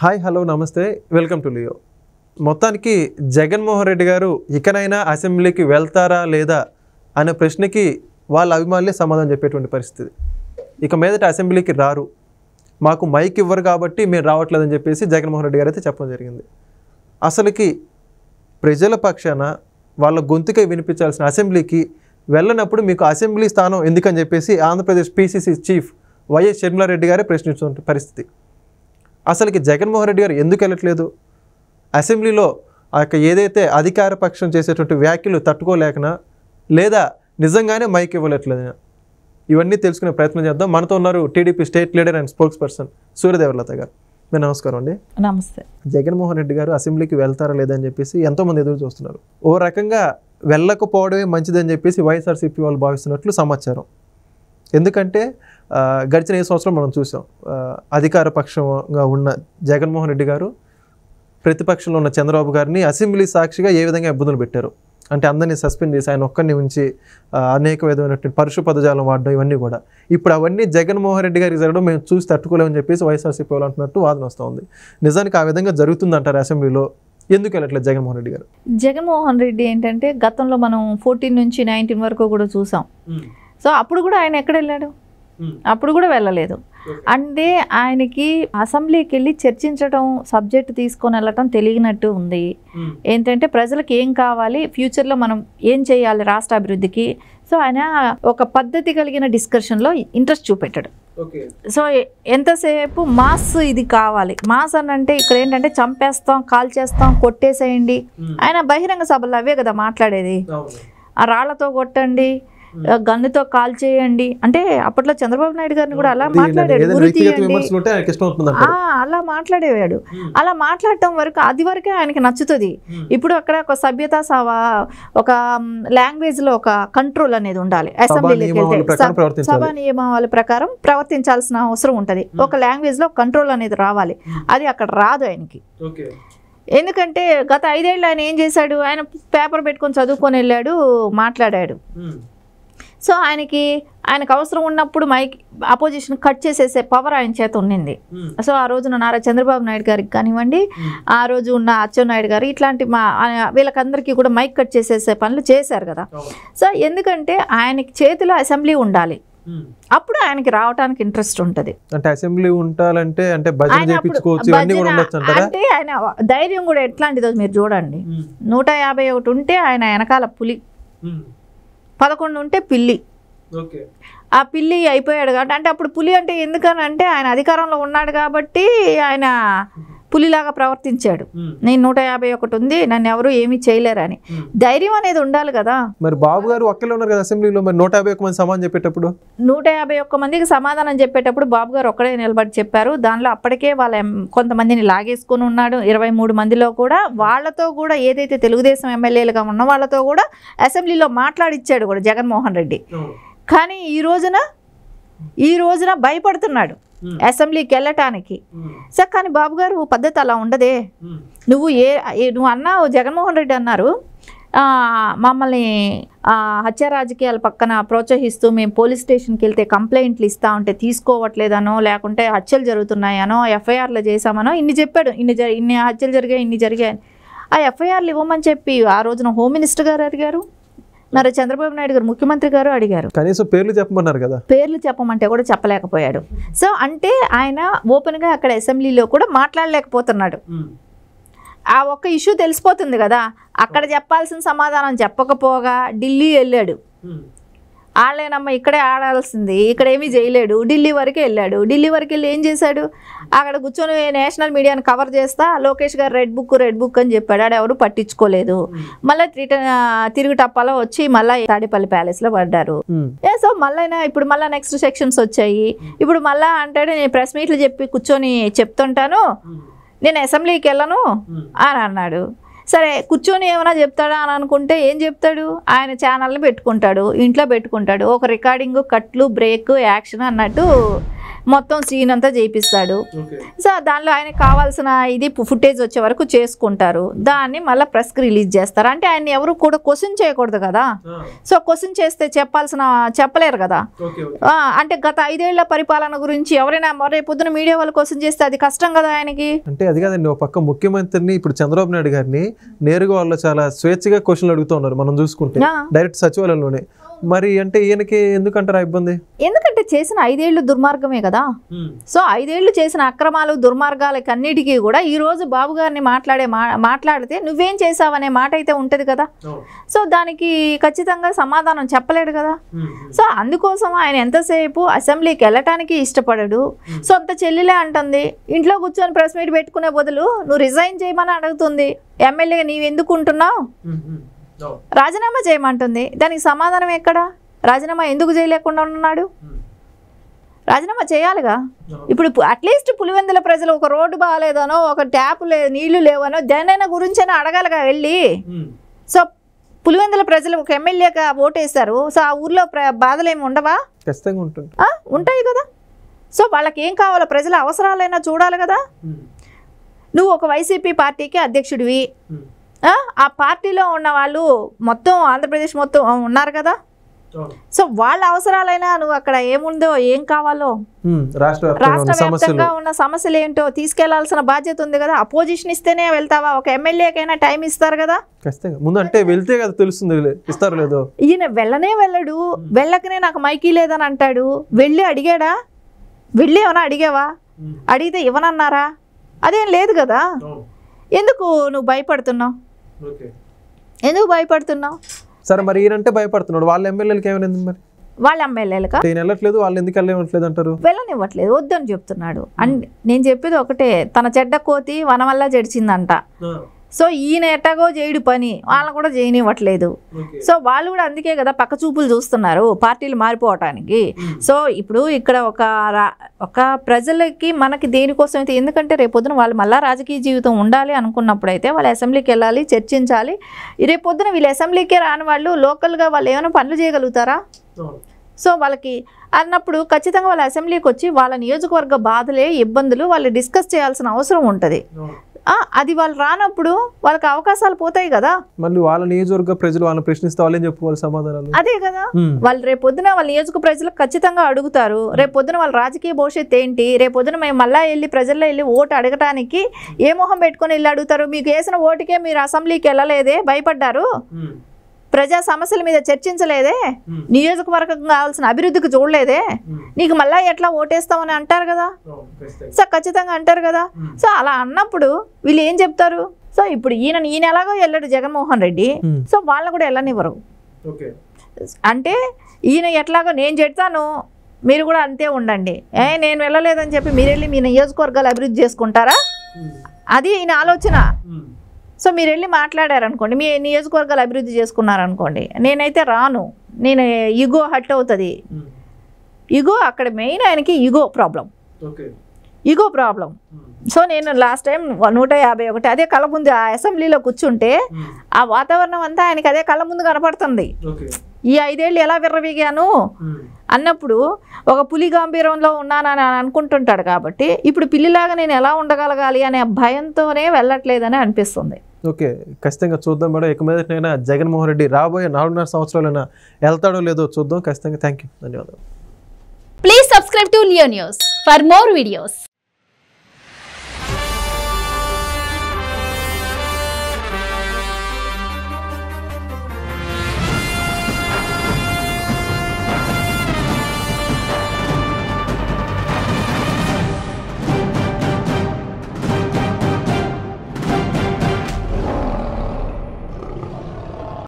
Hi hello నమస్తే welcome to Leo. మొత్తానికి జగన్మోహన్ రెడ్డి గారు ఇకనైనా అసెంబ్లీకి వెళ్తారా లేదా అనే ప్రశ్నకి వాళ్ళ అభిమానులే సమాధానం చెప్పేటువంటి పరిస్థితి. ఇక మీదట అసెంబ్లీకి రారు, మాకు మైక్ ఇవ్వరు కాబట్టి మేము రావట్లేదని చెప్పేసి జగన్మోహన్ రెడ్డి గారు అయితే చెప్పడం జరిగింది. అసలుకి ప్రజల పక్షాన వాళ్ళ గొంతుకై వినిపించాల్సిన అసెంబ్లీకి వెళ్ళినప్పుడు మీకు అసెంబ్లీ స్థానం ఎందుకని చెప్పేసి Andhra Pradesh PCC chief YS Sharmila Reddy గారే ప్రశ్నించిన పరిస్థితి. అసలుకి జగన్మోహన్ రెడ్డి గారు ఎందుకు వెళ్ళట్లేదు, అసెంబ్లీలో ఏదైతే అధికార పక్షం చేసేటువంటి వ్యాఖ్యలు తట్టుకోలేకనా లేదా నిజంగానే మైక్ ఇవ్వలేట్లేదనా, ఇవన్నీ తెలుసుకునే ప్రయత్నం చేద్దాం. మనతో ఉన్నారు TDP state leader and spokesperson Suryadevalatha గారు. మీరు నమస్కారం అండి. నమస్తే. జగన్మోహన్ రెడ్డి గారు అసెంబ్లీకి వెళ్తారా లేదని చెప్పేసి ఎంతోమంది ఎదురు చూస్తున్నారు. ఓ రకంగా వెళ్ళకపోవడమే మంచిదని చెప్పేసి వైఎస్ఆర్సీపీ వాళ్ళు భావిస్తున్నట్లు సమాచారం. ఎందుకంటే గడిచిన 5 సంవత్సరం మనం చూసాం, అధికార పక్షంగా ఉన్న జగన్మోహన్ రెడ్డి గారు ప్రతిపక్షంలో ఉన్న చంద్రబాబు గారిని అసెంబ్లీ సాక్షిగా ఏ విధంగా ఇబ్బందులు పెట్టారు అంటే అందరినీ సస్పెండ్ చేసి ఆయన ఒక్కరిని ఉంచి అనేక విధమైనటువంటి పరుషు పదజాలం వాడడం, ఇవన్నీ కూడా ఇప్పుడు అవన్నీ జగన్మోహన్ రెడ్డి గారికి జరగడం మేము చూసి తట్టుకోలేమని చెప్పేసి వైఎస్ఆర్సీపీ వాళ్ళు అంటున్నట్టు వాదన వస్తూ ఉంది. నిజానికి ఆ విధంగా జరుగుతుందంటారు అసెంబ్లీలో? ఎందుకు వెళ్ళట్లేదు జగన్మోహన్ రెడ్డి గారు? జగన్మోహన్ రెడ్డి ఏంటంటే గతంలో మనం 14 నుంచి 19 వరకు కూడా చూసాం. సో అప్పుడు కూడా ఆయన ఎక్కడ వెళ్ళాడు? అప్పుడు కూడా వెళ్ళలేదు. అంటే ఆయనకి అసెంబ్లీకి వెళ్ళి చర్చించడం, సబ్జెక్ట్ తీసుకొని వెళ్ళటం తెలియనట్టు ఉంది. ఏంటంటే ప్రజలకు ఏం కావాలి, ఫ్యూచర్లో మనం ఏం చేయాలి రాష్ట్ర అభివృద్ధికి. సో ఆయన ఒక పద్ధతి కలిగిన డిస్కషన్లో ఇంట్రెస్ట్ చూపెట్టాడు. సో ఎంతసేపు మాస్ ఇది కావాలి, మాస్ అని అంటే ఇక్కడ ఏంటంటే చంపేస్తాం, కాల్ చేస్తాం, కొట్టేసేయండి. ఆయన బహిరంగ సభల్లో అవే కదా మాట్లాడేది. ఆ రాళ్లతో కొట్టండి, గన్నుతో కాల్ చేయండి అంటే అప్పట్లో చంద్రబాబు నాయుడు గారిని కూడా అలా మాట్లాడాడు, అలా మాట్లాడేవాడు. అలా మాట్లాడటం వరకు అది వరకే ఆయనకి నచ్చుతుంది. ఇప్పుడు అక్కడ ఒక సభ్యత ఒక లాంగ్వేజ్ లో ఒక కంట్రోల్ అనేది ఉండాలి. అసెంబ్లీలోకి వెళ్తే సభా నియమావళి ప్రకారం ప్రవర్తించాల్సిన అవసరం ఉంటది. ఒక లాంగ్వేజ్ లో కంట్రోల్ అనేది రావాలి. అది అక్కడ రాదు ఆయనకి. ఎందుకంటే గత 5 ఏళ్ళు ఆయన ఏం చేశాడు? ఆయన పేపర్ పెట్టుకొని చదువుకొని వెళ్ళాడు, మాట్లాడాడు. సో ఆయనకు అవసరం ఉన్నప్పుడు మైక్ అపోజిషన్ కట్ చేసేసే పవర్ ఆయన చేత ఉండింది. సో ఆ రోజున నారా చంద్రబాబు నాయుడు గారికి కానివ్వండి, ఆ రోజు ఉన్న అచ్చెన్నాయుడు గారు, ఇట్లాంటి వీళ్ళకందరికీ కూడా మైక్ కట్ చేసేసే పనులు చేశారు కదా. సో ఎందుకంటే ఆయనకి చేతిలో అసెంబ్లీ ఉండాలి, అప్పుడు ఆయనకి రావడానికి ఇంట్రెస్ట్ ఉంటుంది. అంటే అసెంబ్లీ ఉండాలంటే అంటే ఆయన ధైర్యం కూడా ఎట్లాంటిదో మీరు చూడండి. 151 ఉంటే ఆయన వెనకాల పులి, 11 ఉంటే పిల్లి. ఆ పిల్లి అయిపోయాడు కాబట్టి, అంటే అప్పుడు పులి అంటే ఎందుకని అంటే ఆయన అధికారంలో ఉన్నాడు కాబట్టి ఆయన పులిలాగా ప్రవర్తించాడు. నేను 151 ఉంది, నన్ను ఎవరు ఏమీ చేయలేరని ధైర్యం అనేది ఉండాలి కదా. మరి బాబు గారు ఒక్కలే ఉన్నారు కదా అసెంబ్లీలో, మరి 151 మంది సమాధానం చెప్పేటప్పుడు 151 మందికి సమాధానం చెప్పేటప్పుడు బాబు గారు ఒక్కడే నిలబడి చెప్పారు. దానిలో అప్పటికే వాళ్ళ కొంతమందిని లాగేసుకుని ఉన్నాడు. 23 మందిలో కూడా వాళ్ళతో కూడా ఏదైతే తెలుగుదేశం ఎమ్మెల్యేలుగా ఉన్న వాళ్ళతో కూడా అసెంబ్లీలో మాట్లాడిచ్చాడు కూడా జగన్మోహన్ రెడ్డి. కానీ ఈ రోజున భయపడుతున్నాడు అసెంబ్లీకి వెళ్ళటానికి. సార్ కానీ బాబు గారు పద్ధతి అలా ఉండదే. నువ్వు అన్నావు, జగన్మోహన్ రెడ్డి అన్నారు, మమ్మల్ని హత్య రాజకీయాల పక్కన ప్రోత్సహిస్తూ మేము పోలీస్ స్టేషన్కి వెళ్తే కంప్లైంట్లు ఇస్తా ఉంటే తీసుకోవట్లేదనో, లేకుంటే హత్యలు జరుగుతున్నాయనో, ఎఫ్ఐఆర్లు చేశామనో ఇన్ని చెప్పాడు. ఇన్ని హత్యలు జరిగాయి, ఇన్ని జరిగాయి. ఆ ఎఫ్ఐఆర్లు ఇవ్వమని చెప్పి ఆ రోజున హోమ్ మినిస్టర్ గారు అడిగారు, నారా చంద్రబాబు నాయుడు గారు ముఖ్యమంత్రి గారు అడిగారు. కనీసం పేర్లు చెప్పమన్నారు కదా, పేర్లు చెప్పమంటే కూడా చెప్పలేకపోయాడు. సో అంటే ఆయన ఓపెన్గా అక్కడ అసెంబ్లీలో కూడా మాట్లాడలేకపోతున్నాడు. ఆ ఒక్క ఇష్యూ తెలిసిపోతుంది కదా. అక్కడ చెప్పాల్సిన సమాధానం చెప్పకపోగా ఢిల్లీ వెళ్ళాడు. ఆడలేనమ్మా, ఇక్కడే ఆడాల్సింది, ఇక్కడ ఏమీ చేయలేడు. ఢిల్లీ వరకే వెళ్ళాడు. ఢిల్లీ వరకు వెళ్ళి ఏం చేశాడు? అక్కడ కూర్చొని నేషనల్ మీడియాని కవర్ చేస్తా లోకేష్ గారు రెడ్ బుక్ అని చెప్పాడు. ఆడ ఎవరు పట్టించుకోలేదు. మళ్ళీ తిరుగు టప్పాలో వచ్చి మళ్ళీ తాడేపల్లి ప్యాలెస్లో పడ్డారు. సో మళ్ళీ ఇప్పుడు మళ్ళీ నెక్స్ట్ సెక్షన్స్ వచ్చాయి. ఇప్పుడు మళ్ళీ అంటాడు, నేను ప్రెస్ మీట్లు చెప్పి కూర్చొని చెప్తుంటాను, నేను అసెంబ్లీకి వెళ్ళను అని అన్నాడు. సరే కూర్చొని ఏమైనా చెప్తాడా అని అనుకుంటే ఏం చెప్తాడు? ఆయన ఛానల్ని పెట్టుకుంటాడు, ఇంట్లో పెట్టుకుంటాడు. ఒక రికార్డింగ్, కట్లు, బ్రేక్, యాక్షన్ అన్నట్టు మొత్తం సీన్ అంతా చేయిస్తాడు. సో దానిలో ఆయనకు కావాల్సిన ఇది ఫుటేజ్ వచ్చే వరకు చేసుకుంటారు. దాన్ని మళ్ళీ ప్రెస్కి రిలీజ్ చేస్తారు. అంటే ఆయన ఎవరు కూడా క్వశ్చన్ చేయకూడదు కదా. సో క్వశ్చన్ చేస్తే చెప్పలేరు కదా. అంటే గత 5 ఏళ్ల పరిపాలన గురించి ఎవరైనా రేపు పొద్దున మీడియా వాళ్ళు క్వశ్చన్ చేస్తే అది కష్టం కదా ఆయనకి. అంటే అది కాదండి, ఒక పక్క ముఖ్యమంత్రిని ఇప్పుడు చంద్రబాబు నాయుడు గారిని నేరుగా వాళ్ళు చాలా స్వేచ్ఛగా క్వశ్చన్లు అడుగుతూ ఉన్నారు మనం చూసుకుంటే, డైరెక్ట్ సచివాలయంలోనే. మరి అంటే ఈయనకి ఎందుకంటారా ఇబ్బంది? ఎందుకంటే చేసిన 5 ఏళ్ళు దుర్మార్గమే కదా. సో 5 ఏళ్ళు చేసిన అక్రమాలు దుర్మార్గాలకి అన్నిటికీ కూడా ఈ రోజు బాబు గారిని మాట్లాడితే నువ్వేం చేసావనే మాట అయితే ఉంటది కదా. సో దానికి ఖచ్చితంగా సమాధానం చెప్పలేడు కదా. సో అందుకోసం ఆయన ఎంతసేపు అసెంబ్లీకి వెళ్ళటానికి ఇష్టపడడు. సొంత చెల్లెలే అంటుంది, ఇంట్లో కూర్చొని ప్రెస్ మీట్ పెట్టుకునే బదులు నువ్వు రిజైన్ చేయమని అడుగుతుంది. ఎమ్మెల్యేగా నీవు ఎందుకు ఉంటున్నావు, రాజీనామా చేయమంటుంది. దానికి సమాధానం ఎక్కడ? రాజీనామా ఎందుకు చేయలేకుండా ఉన్నాడు? రాజీనామా చేయాలిగా. ఇప్పుడు అట్లీస్ట్ పులివెందుల ప్రజలు ఒక రోడ్డు బాగాలేదనో, ఒక ట్యాప్ నీళ్లు లేవనో దేనైనా గురించైనా అడగాలిగా వెళ్ళి. సో పులివెందుల ప్రజలు ఒక ఎమ్మెల్యేగా ఓటేస్తారు. సో ఆ ఊర్లో బాధలు ఏమి ఉండవా? ఉంటాయి కదా. సో వాళ్ళకి ఏం కావాలో ప్రజల అవసరాలైనా చూడాలి కదా. నువ్వు ఒక వైసీపీ పార్టీకి అధ్యక్షుడివి, ఆ పార్టీలో ఉన్న వాళ్ళు మొత్తం ఆంధ్రప్రదేశ్ మొత్తం ఉన్నారు కదా. సో వాళ్ళ అవసరాలైనా నువ్వు అక్కడ ఏముందో ఏం కావాలో రాష్ట్ర వ్యాప్తంగా ఉన్న సమస్యలు ఏంటో తీసుకెళ్లాల్సిన బాధ్యత ఉంది కదా. అపోజిషన్ ఇస్తేనే వెళ్తావా? ఒక ఎమ్మెల్యేకైనా టైం ఇస్తారు కదా. అంటే వెళ్తే కదా తెలుస్తుంది, ఇస్తారు లేదో. ఈయన వెళ్ళడు, వెళ్ళకనే నాకు మైకీ లేదని అంటాడు. వెళ్ళి అడిగాడా? వెళ్ళి ఏమన్నా అడిగావా? అడిగితే ఇవ్వనన్నారా? అదేం లేదు కదా. ఎందుకు నువ్వు భయపడుతున్నావు? ఎందుకు భయపడుతున్నావు? సరే మరి ఈయనంటే భయపడుతున్నాడు, వాళ్ళ ఎమ్మెల్యేలకి ఏమైనా మరి? వాళ్ళ ఎమ్మెల్యేలకా వెళ్ళట్లేదు, వాళ్ళు ఎందుకు వెళ్ళట్లేదు అంటారు? వెళ్ళనివ్వట్లేదు, వద్దని చెప్తున్నాడు. అండ్ నేను చెప్పేది ఒకటే, తన చెడ్డ కోతి వనం వల్ల జడిచిందంట. సో ఈయన ఎట్టగో చేయడు పని, వాళ్ళని కూడా చేయనివ్వట్లేదు. సో వాళ్ళు కూడా అందుకే కదా పక్క చూపులు చూస్తున్నారు పార్టీలు మారిపోవటానికి. సో ఇప్పుడు ఇక్కడ ఒక ప్రజలకి మనకి దేనికోసం అయితే, ఎందుకంటే రేపొద్దున వాళ్ళు మళ్ళీ రాజకీయ జీవితం ఉండాలి అనుకున్నప్పుడు అయితే వాళ్ళు అసెంబ్లీకి వెళ్ళాలి, చర్చించాలి. రేపొద్దున వీళ్ళు అసెంబ్లీకే రాని వాళ్ళు లోకల్గా వాళ్ళు ఏమైనా పనులు చేయగలుగుతారా? సో వాళ్ళకి అన్నప్పుడు ఖచ్చితంగా వాళ్ళ అసెంబ్లీకి వచ్చి వాళ్ళ నియోజకవర్గ బాధలే ఇబ్బందులు వాళ్ళు డిస్కస్ చేయాల్సిన అవసరం ఉంటుంది. అది వాళ్ళు రానప్పుడు వాళ్ళకి అవకాశాలు పోతాయి కదా. మళ్ళీ వాళ్ళ నియోజకవర్గ ప్రజలు వాళ్ళని ప్రశ్నిస్తే వాళ్ళేం చెప్పుకోవాలి సమాధానాలు? అదే కదా. వాళ్ళు రేపొద్దున వాళ్ళ నియోజక ప్రజలకు ఖచ్చితంగా అడుగుతారు, రేపొద్దున వాళ్ళ రాజకీయ భవిష్యత్తు ఏంటి, రేపొద్దున మేము మళ్ళీ వెళ్ళి ప్రజల్లో వెళ్ళి ఓటు అడగటానికి ఏ మొహం పెట్టుకొని వెళ్ళి అడుగుతారు? మీకు వేసిన ఓటుకే మీరు అసెంబ్లీకి వెళ్ళలేదే, భయపడ్డారు, ప్రజా సమస్యల మీద చర్చించలేదే, నియోజకవర్గం కావాల్సిన అభివృద్ధికి చూడలేదే, నీకు మళ్ళీ ఎట్లా ఓటేస్తామని అంటారు కదా. సో ఖచ్చితంగా అంటారు కదా. సో అలా అన్నప్పుడు వీళ్ళు ఏం చెప్తారు? సో ఇప్పుడు ఈయన ఎలాగో వెళ్ళాడు జగన్మోహన్ రెడ్డి, సో వాళ్ళని కూడా వెళ్ళనివ్వరు. అంటే ఈయన ఎట్లాగో నేను చెప్తాను, మీరు కూడా అంతే ఉండండి, నేను వెళ్ళలేదని చెప్పి మీరు వెళ్ళి మీ నియోజకవర్గాలు అభివృద్ధి చేసుకుంటారా? అది ఈయన ఆలోచన. సో మీరు వెళ్ళి మాట్లాడారనుకోండి, మీ నియోజకవర్గాలు అభివృద్ధి చేసుకున్నారనుకోండి, నేనైతే రాను, నేను ఈగో హట్ అవుతుంది. ఈగో అక్కడ మెయిన్, ఆయనకి ఈగో ప్రాబ్లం. సో నేను లాస్ట్ టైం 151 అదే కళ్ళ ముందు ఆ అసెంబ్లీలో కూర్చుంటే ఆ వాతావరణం అంతా ఆయనకి అదే కళ్ళ ముందు కనపడుతుంది. ఈ 5 ఏళ్ళు ఎలా విర్రవీగాను అన్నప్పుడు ఒక పులి గంభీరంలో ఉన్నానని అనుకుంటుంటాడు. కాబట్టి ఇప్పుడు పిల్లిలాగా నేను ఎలా ఉండగలగాలి అనే భయంతోనే వెళ్ళట్లేదని అనిపిస్తుంది. ఓకే, ఖచ్చితంగా చూద్దాం మేడం. ఇక మీదటైనా జగన్మోహన్ రెడ్డి రాబోయే 4.5 సంవత్సరాలైనా వెళ్తాడో లేదో చూద్దాం ఖచ్చితంగా. థ్యాంక్ యూ, ధన్యవాదాలు. Please subscribe to Leo news for more videos.